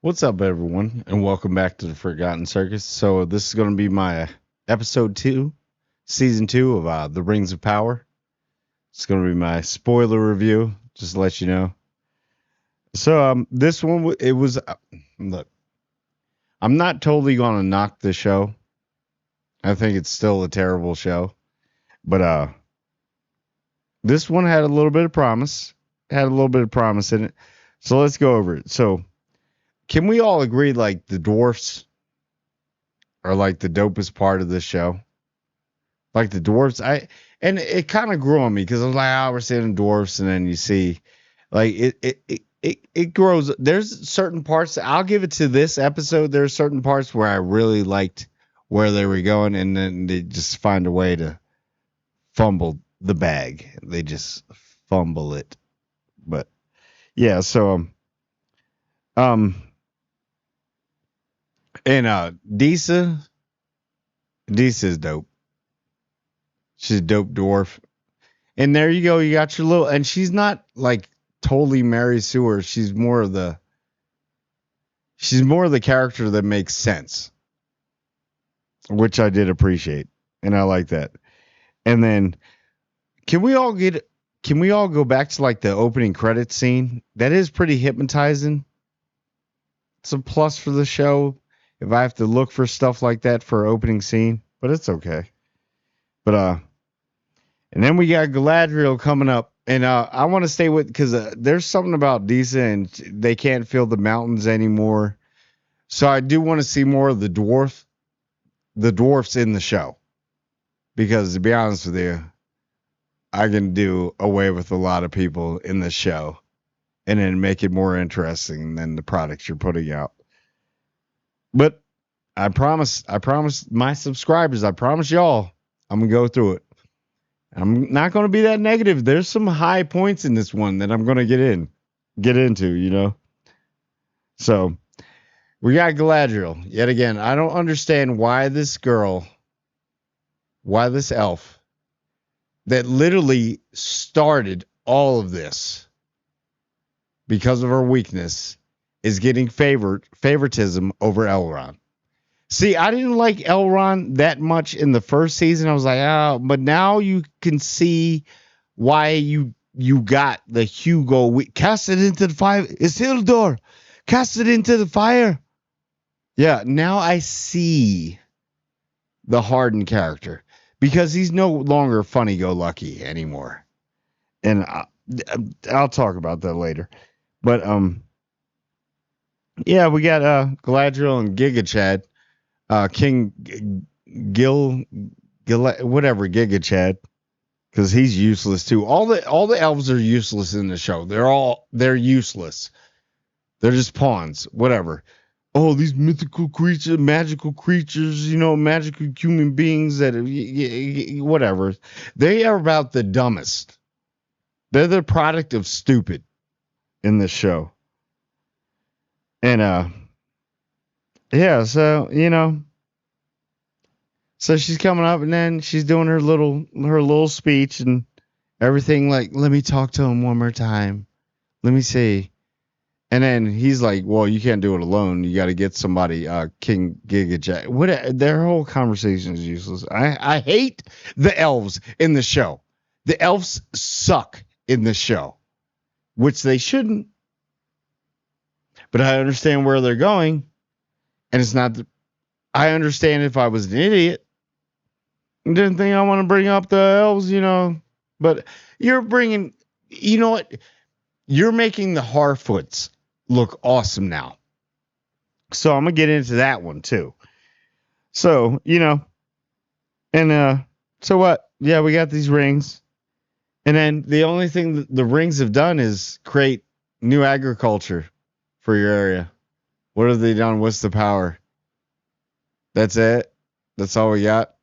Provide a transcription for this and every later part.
What's up, everyone, and welcome back to the Forgotten Circus. So this is going to be my episode 2, season 2 of The Rings of Power. It's going to be my spoiler review, just to let you know. So this one, it was, look, I'm not totally going to knock the show. I think it's still a terrible show. But this one had a little bit of promise, in it. So let's go over it. So can we all agree, like, the dwarfs are like the dopest part of this show? Like the dwarfs, and it kind of grew on me because I was like, we're seeing dwarfs, and then you see, like, it grows. There's certain parts. I'll give it to this episode. There's certain parts where I really liked where they were going, and then they just find a way to fumble the bag. They just fumble it. But yeah, so um and Disa is dope. She's a dope dwarf. And there you go. You got your little, and she's not like totally Mary Sue. She's more of the character that makes sense, which I did appreciate, and I like that. And then can we all go back to like the opening credits scene? That is pretty hypnotizing. It's a plus for the show if I have to look for stuff like that for opening scene, but it's okay. But and then we got Galadriel coming up, and I want to stay with because there's something about Disa, and they can't feel the mountains anymore. So I do want to see more of the dwarfs in the show, because to be honest with you, I can do away with a lot of people in the show, and then make it more interesting than the products you're putting out. But I promise my subscribers, I promise y'all, I'm gonna go through it. I'm not going to be that negative. There's some high points in this one that I'm going to get into. So we got Galadriel yet again. I don't understand why this elf that literally started all of this because of her weakness is getting favoritism over Elrond. See, I didn't like Elrond that much in the first season. I was like, but now you can see why you got the Hugo. Cast it into the fire. Isildur, cast it into the fire. Yeah, now I see the hardened character because he's no longer funny-go-lucky anymore. And I'll talk about that later. But yeah, we got Galadriel and Giga Chad. King whatever, Giga Chad, because he's useless too. All the elves are useless in the show. They're useless. They're just pawns. Whatever. Oh, these mythical creatures, magical creatures, magical human beings that whatever. They are about the dumbest. They're the product of stupid in this show. And yeah, so so she's coming up, and then she's doing her little speech and everything. Like, let me talk to him one more time. Let me see. And then he's like, "Well, you can't do it alone. You got to get somebody." King Gigajack. What? Their whole conversation is useless. I hate the elves in the show. The elves suck in the show, which they shouldn't. But I understand where they're going. And it's not. I understand if I was an idiot, didn't think I want to bring up the elves, But you're bringing, you know what? You're making the Harfoots look awesome now. So I'm gonna get into that one too. So and so what? Yeah, we got these rings, and then the only thing that the rings have done is create new agriculture for your area. What have they done? What's the power? That's it. That's all we got.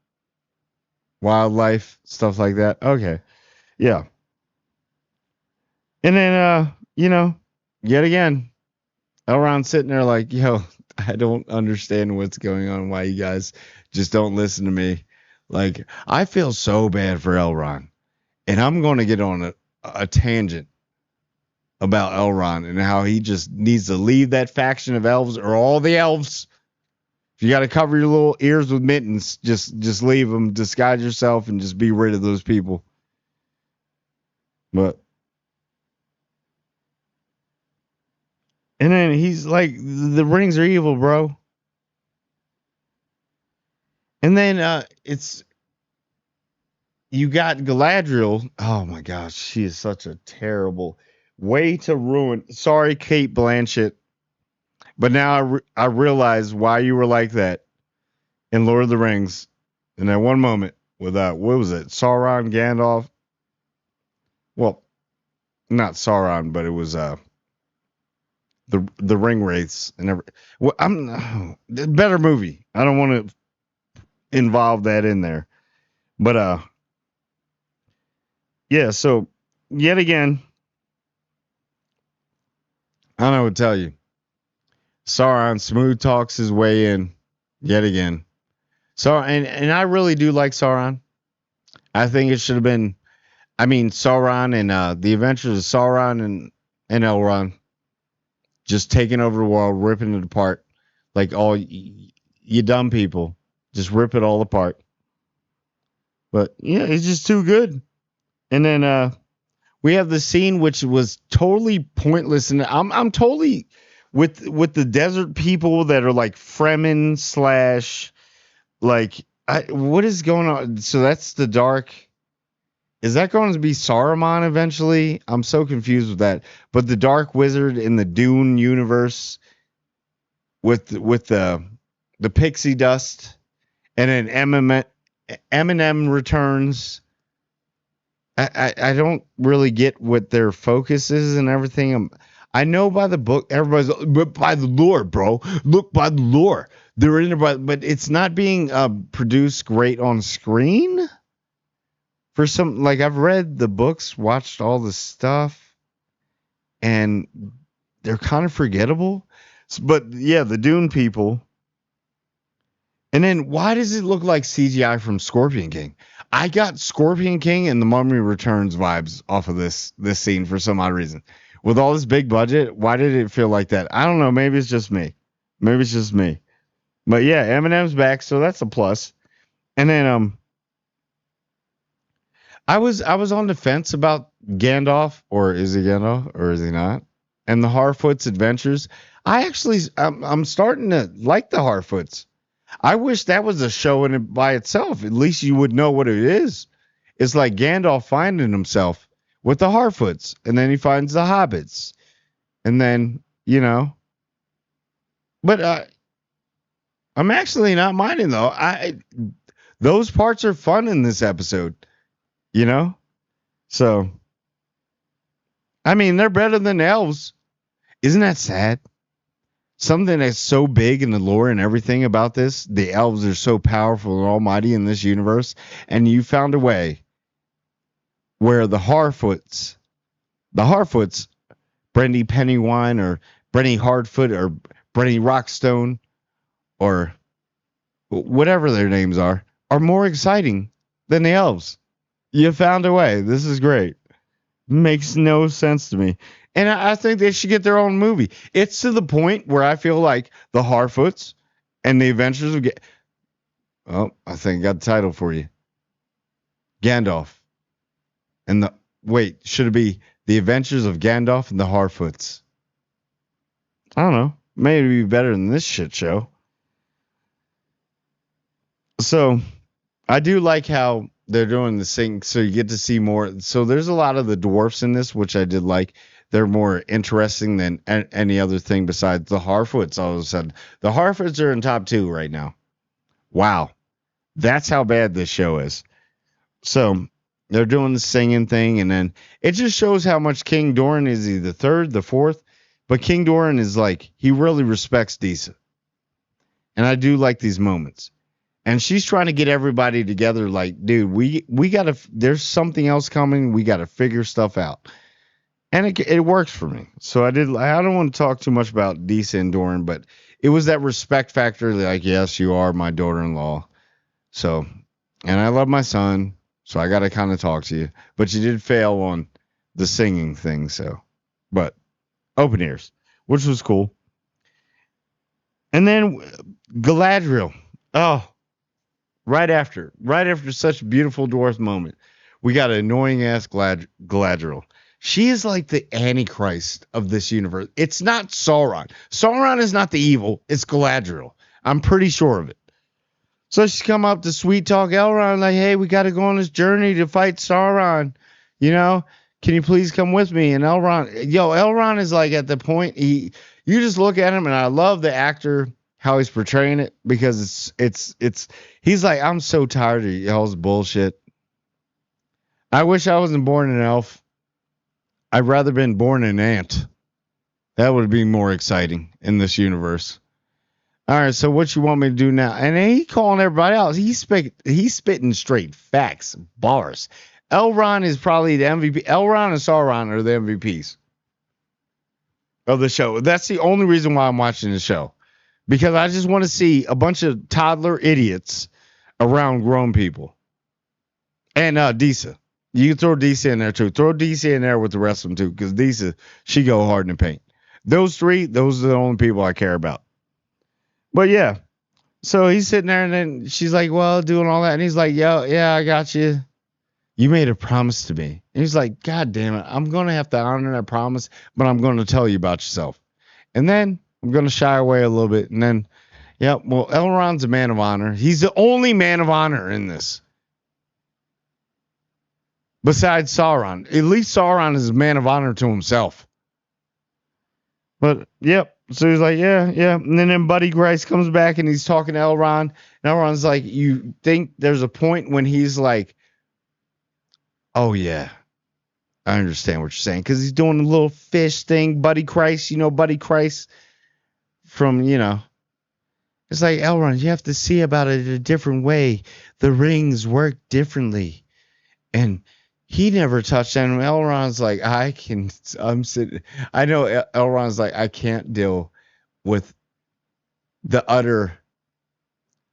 Wildlife, stuff like that. Okay. Yeah. And then, yet again, Elrond's sitting there like, yo, I don't understand what's going on. Why you guys just don't listen to me. Like, I feel so bad for Elrond. And I'm going to get on a tangent about Elrond and how he just needs to leave that faction of elves or all the elves. If you got to cover your little ears with mittens, just leave them, disguise yourself, and just be rid of those people. But and then he's like, the rings are evil, bro. And then it's you got Galadriel. Oh my gosh, she is such a terrible way to ruin. Sorry, Kate Blanchett, but now I realize why you were like that in Lord of the Rings. In that one moment with what was it, Sauron, Gandalf? Well, not Sauron, but it was the ring wraiths and every. Well, better movie. I don't want to involve that in there, but yeah. So yet again, I don't know what to tell you. Sauron smooth talks his way in yet again. So and I really do like Sauron. I think it should have been. I mean, Sauron and the Adventures of Sauron and Elrond just taking over the world, ripping it apart, like all you dumb people, just rip it all apart. But yeah, it's just too good. And then we have the scene which was totally pointless, and I'm totally with the desert people that are like Fremen slash like what is going on? So that's the dark. Is that going to be Saruman eventually? I'm so confused with that. But the Dark Wizard in the Dune universe with the pixie dust, and then Eminem returns. I don't really get what their focus is and everything. I know by the book, everybody's but by the lore, bro. Look by the lore. They're in there, but it's not being produced great on screen. For some, like I've read the books, watched all the stuff, and they're kind of forgettable. But yeah, the Dune people. And then why does it look like CGI from Scorpion King? I got Scorpion King and the Mummy Returns vibes off of this scene for some odd reason. With all this big budget, why did it feel like that? I don't know. Maybe it's just me. Maybe it's just me. But yeah, Eminem's back, so that's a plus. And then I was on the fence about Gandalf, or is he Gandalf, or is he not? And the Harfoots adventures. I'm starting to like the Harfoots. I wish that was a show in it by itself. At least you would know what it is. It's like Gandalf finding himself with the Harfoots, and then he finds the hobbits, and then But I'm actually not minding though. Those parts are fun in this episode. You know? So, I mean, they're better than elves. Isn't that sad? Something that's so big in the lore and everything about this, the elves are so powerful and almighty in this universe, and you found a way where the Harfoots, Brendy Pennywine or Brenny Hardfoot or Brenny Rockstone or whatever their names are more exciting than the elves. You found a way. This is great. Makes no sense to me. And I think they should get their own movie. It's to the point where I feel like the Harfoots and the Adventures of Oh, I think I got the title for you. Gandalf. And should it be The Adventures of Gandalf and the Harfoots? I don't know. Maybe it'd be better than this shit show. So, I do like how they're doing the thing, so you get to see more. So there's a lot of the dwarfs in this, which I did like. They're more interesting than any other thing besides the Harfoots. All of a sudden, the Harfoots are in top 2 right now. Wow, that's how bad this show is. So they're doing the singing thing, and then it just shows how much King Doran is. He the third, the fourth, but King Doran is like he really respects Disa, and I do like these moments. And she's trying to get everybody together like, dude, we got to, there's something else coming. We got to figure stuff out. And it works for me. So I don't want to talk too much about Disa and Doran, but it was that respect factor. Like, yes, you are my daughter-in-law. So, and I love my son. So I got to kind of talk to you. But you did fail on the singing thing. So but open ears, which was cool. And then Galadriel. Oh, right after such a beautiful dwarf moment, we got an annoying ass Galadriel. She is like the Antichrist of this universe. It's not Sauron. Sauron is not the evil. It's Galadriel. I'm pretty sure of it. So she's come up to sweet talk Elrond, like, hey, we got to go on this journey to fight Sauron. You know, can you please come with me? And Elrond is like at the point you just look at him, and I love the actor how he's portraying it because he's like, I'm so tired of y'all's bullshit. I wish I wasn't born an elf. I'd rather been born an ant. That would be more exciting in this universe. All right, so what you want me to do now? And he calling everybody out. He's spitting straight facts, bars. Elrond is probably the MVP. Elrond and Sauron are the MVPs of the show. That's the only reason why I'm watching the show. Because I just want to see a bunch of toddler idiots around grown people. And Disa. You can throw Disa in there too. Throw Disa in there with the rest of them too. Because Disa, she go hard in the paint. Those three, those are the only people I care about. But yeah, so he's sitting there, and then she's like, well, doing all that. And he's like, yeah, I got you. You made a promise to me. And he's like, God damn it. I'm going to have to honor that promise, but I'm going to tell you about yourself. And then I'm going to shy away a little bit. And then, well, Elrond's a man of honor. He's the only man of honor in this. Besides Sauron. At least Sauron is a man of honor to himself. But, yep. So he's like, yeah. And then Buddy Grice comes back and he's talking to Elrond. And Elrond's like, you think there's a point when he's like, oh, yeah, I understand what you're saying. Because he's doing a little fish thing. Buddy Grice, Buddy Grice from, It's like, Elrond, you have to see about it a different way. The rings work differently. And he never touched them. Elrond's like, I'm sitting. I know Elrond's like, I can't deal with the utter.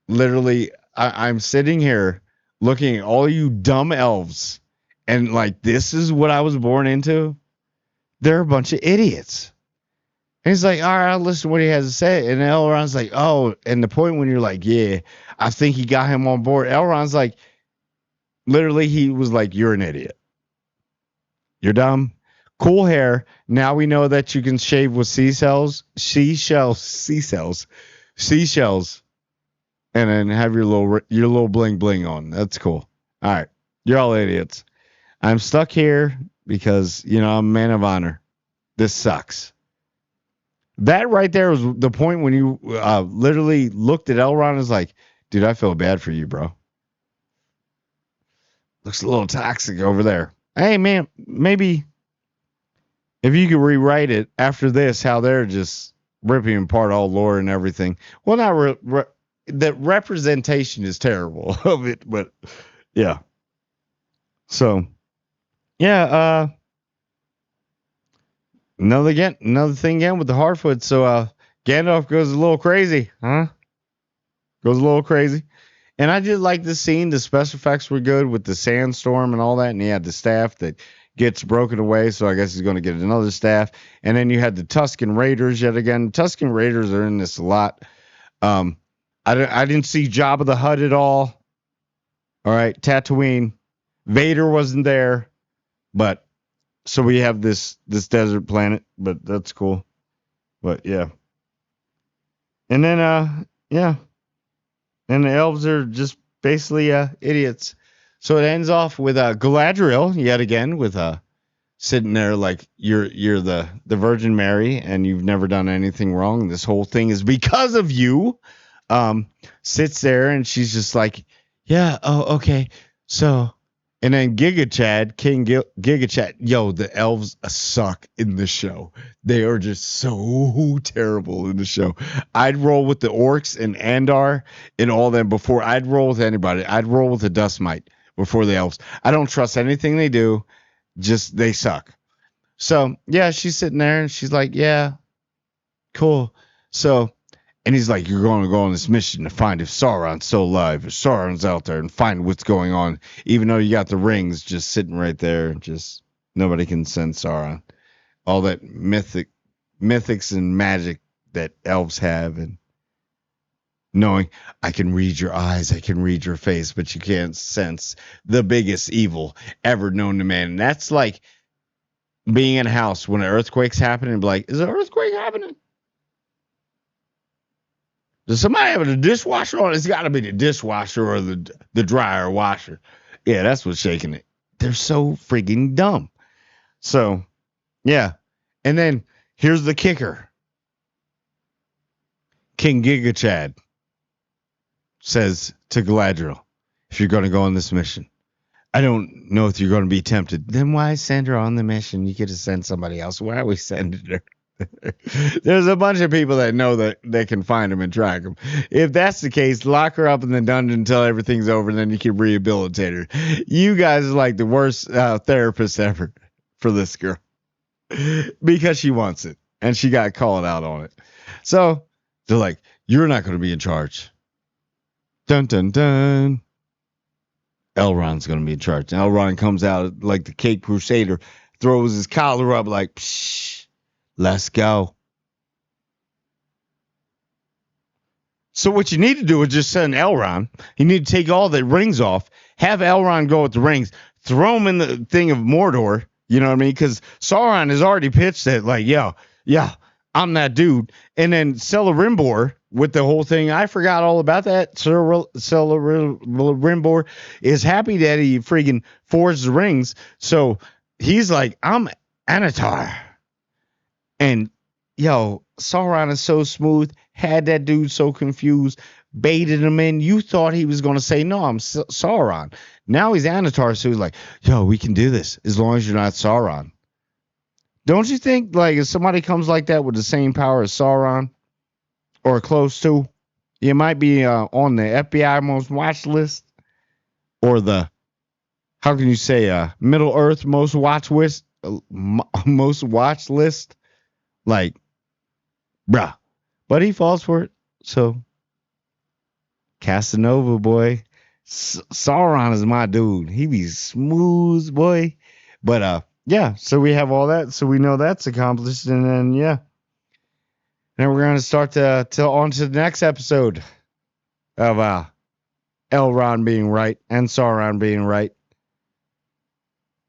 Literally, I'm sitting here looking at all you dumb elves, and like, this is what I was born into. They're a bunch of idiots. And he's like, all right, I'll listen to what he has to say. And Elrond's like, oh, and the point when you're like, yeah, I think he got him on board. Elrond's like, literally, he was like, you're an idiot. You're dumb. Cool hair. Now we know that you can shave with seashells, and then have your little bling bling on. That's cool. All right. You're all idiots. I'm stuck here because, I'm a man of honor. This sucks. That right there was the point when you literally looked at Elrond and was like, dude, I feel bad for you, bro. Looks a little toxic over there. Hey, man, maybe if you could rewrite it after this, how they're just ripping apart all lore and everything. Well, not the representation is terrible of it, but yeah. So, yeah, another thing again with the Harfoots. So, Gandalf goes a little crazy, huh? Goes a little crazy. And I did like this scene. The special effects were good with the sandstorm and all that. And he had the staff that gets broken away. So I guess he's going to get another staff. And then you had the Tusken Raiders yet again. Tusken Raiders are in this a lot. I didn't see Jabba the Hutt at all. All right. Tatooine. Vader wasn't there. But so we have this desert planet. But that's cool. But yeah. And then, yeah. And the elves are just basically idiots. So it ends off with Galadriel yet again with sitting there like you're the Virgin Mary and you've never done anything wrong. This whole thing is because of you. Sits there and she's just like, yeah, oh, okay. So, and then King Giga Chad, the elves suck in the show. They are just so terrible in the show. I'd roll with the orcs and Andar and all them before I'd roll with anybody. I'd roll with the Dust Mite before the elves. I don't trust anything they do. Just they suck. So yeah, she's sitting there and she's like, yeah, cool. So, and he's like, you're going to go on this mission to find if Sauron's still alive, if Sauron's out there, and find what's going on, even though you got the rings just sitting right there. Just nobody can send Sauron. all that mythics and magic that elves have, and knowing I can read your eyes, I can read your face, but you can't sense the biggest evil ever known to man. And that's like being in a house when an earthquake's happening and be like, is an earthquake happening? Does somebody have a dishwasher on? It's got to be the dishwasher or the dryer washer. Yeah, that's what's shaking it. They're so freaking dumb. So, yeah. And then here's the kicker. King Gigachad says to Galadriel, if you're going to go on this mission, I don't know if you're going to be tempted. Then why send her on the mission? You could have sent somebody else. Why are we sending her? There's a bunch of people that know that they can find him and track him. If that's the case, lock her up in the dungeon until everything's over, and then you can rehabilitate her. You guys are like the worst therapists ever for this girl because she wants it, and she got called out on it. So they're like, you're not going to be in charge. Dun, dun, dun. Elrond's going to be in charge. And Elrond comes out like the Cape Crusader, throws his collar up like, psh, let's go. So what you need to do is just send Elrond. You need to take all the rings off, have Elrond go with the rings, throw him in the thing of Mordor, you know what I mean? Because Sauron has already pitched it like, yeah, I'm that dude. And then Celebrimbor with the whole thing, I forgot all about that. Celebrimbor is happy that he freaking forged the rings. So he's like, I'm Anatar. And, Sauron is so smooth, had that dude so confused, baited him in. You thought he was going to say, no, I'm Sauron. Now he's Anatar, so he's like, we can do this as long as you're not Sauron. Don't you think, like, if somebody comes like that with the same power as Sauron, or close to, you might be on the FBI most watch list, or the, how can you say, Middle Earth most watch list? Like, bruh. But he falls for it. So, Casanova, boy. Sauron is my dude. He be smooth, boy. But, yeah, so we have all that. So we know that's accomplished. And then, yeah. Then we're going to start on to the next episode of Elrond being right and Sauron being right.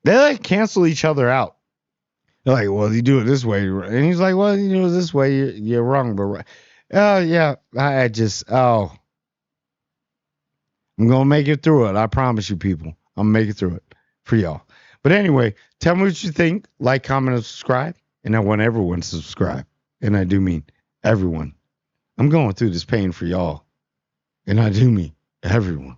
They like cancel each other out. They're like, well, you do it this way. And he's like, well, you do it this way. You're wrong, but right. Oh, yeah. I'm going to make it through it. I promise you, people. I'm going to make it through it for y'all. But anyway, tell me what you think. Like, comment, and subscribe. And I want everyone to subscribe. And I do mean everyone. I'm going through this pain for y'all. And I do mean everyone.